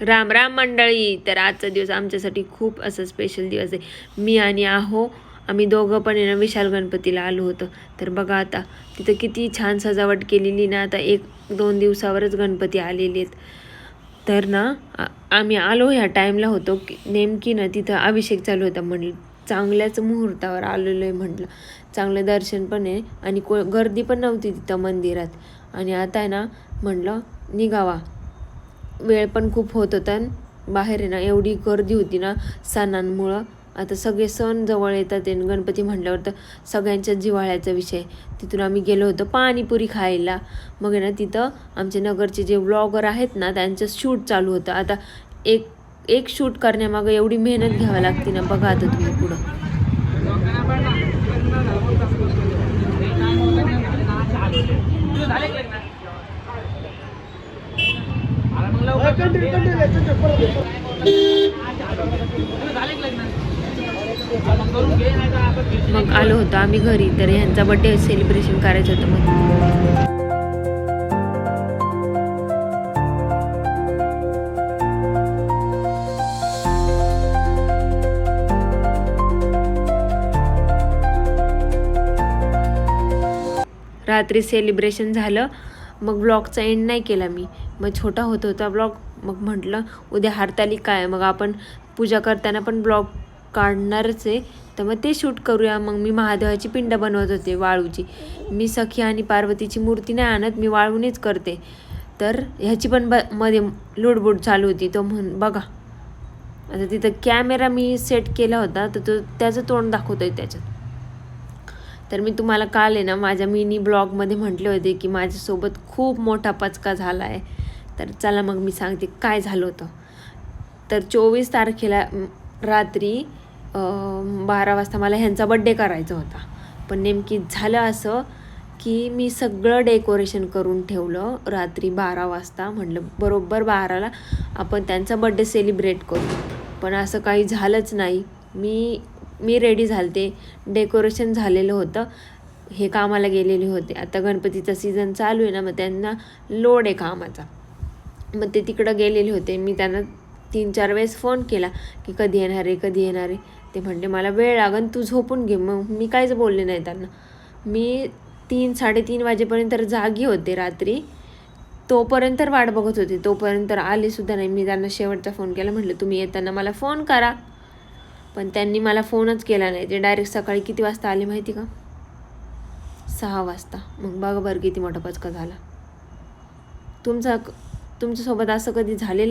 राम राम मंडळी. तर आजचा दिवस आमच्यासाठी खूप असं स्पेशल दिवस आहे. मी आणि आम्ही दोघं पण आहे ना विशाल गणपतीला आलो होतो. तर बघा आता तिथं किती छान सजावट केलेली ना. आता 1-2 दिवसावरच गणपती आलेले आहेत. तर ना आम्ही आलो ह्या टाईमला होतो की नेमकी ना तिथं अभिषेक चालू होता. म्हणलं चांगल्याच मुहूर्तावर आलेलो आहे, म्हटलं चांगलं दर्शन पण आहे आणि गर्दी पण नव्हती तिथं मंदिरात. आणि आता आहे ना म्हटलं निघावा, वेळ पण खूप होत होता. बाहेर आहे ना एवढी गर्दी होती ना सणांमुळं. आता सगळे सण जवळ येतात आहे. गणपती म्हटल्यावर तर सगळ्यांच्या जिव्हाळ्याचा विषय. तिथून आम्ही गेलो होतो पाणीपुरी खायला. मग आहे ना तिथं आमचे नगरचे जे व्लॉगर आहेत ना त्यांचं शूट चालू होतं. आता एक शूट करण्यामागं एवढी मेहनत घ्यावी लागते ना. बघा आता तुम्ही पुढं. मग आलो होतो आम्ही घरी. तर ह्यांचा बर्थडे सेलिब्रेशन करायचं होतं. मग रात्री सेलिब्रेशन झालं. मग ब्लॉगचा एंड नाही केला मी. मग छोटा होता ब्लॉग. मग म्हटलं उद्या हरतालिका आहे, मग आपण पूजा करताना पण ब्लॉग काढणारच आहे. तर मग ते शूट करूया. मग मी महादेवाची पिंड बनवत होते वाळूची. मी सखी आणि पार्वतीची मूर्ती नाही आणत, मी वाळूनच करते. तर ह्याची पण मध्ये लुडबुड चालू होती. तो बघा आता तिथं कॅमेरा मी सेट केला होता तर तो त्याचं तोंड दाखवतोय त्याच्यात. तर मी तुम्हाला काल आहे ना माझ्या मिनी ब्लॉगमध्ये म्हटले होते की माझ्यासोबत खूप मोठा पचका झाला आहे. तर चला मग मी सांगते काय झालं होतं. तर 24 तारखेला रात्री 12 वाजता मला ह्यांचा बड्डे करायचा होता. पण नेमकी झालं असं की मी सगळं डेकोरेशन करून ठेवलं रात्री 12 वाजता. म्हटलं बरोबर 12ला आपण त्यांचा बड्डे सेलिब्रेट करू. पण असं काही झालंच नाही. मी रेडी झालते, डेकोरेशन झालेलं होतं, हे कामाला गेलेले होते. आता गणपतीचा सीझन चालू आहे ना, मग त्यांना लोड आहे कामाचा. मग ते तिकडं गेलेले होते. मी त्यांना 3-4 वेळेस फोन केला की कधी येणार आहे. ते म्हणले मला वेळ लागन, तू झोपून घे. मग मी काहीच बोलले नाही त्यांना. मी 3-3:30 वाजेपर्यंत जागी होते रात्री. तोपर्यंत वाट बघत होते. तोपर्यंत आले सुद्धा नाही. मी त्यांना शेवटचा फोन केला, म्हटलं तुम्ही येताना मला फोन करा. पण त्यांनी मला फोनच केला नाही. ते डायरेक्ट सकाळी किती वाजता आले माहिती का? 6 वाजता. मग बघा बरं किती मोठा पचका झाला. तुमच्यासोबत असं कधी झालेलं आहे?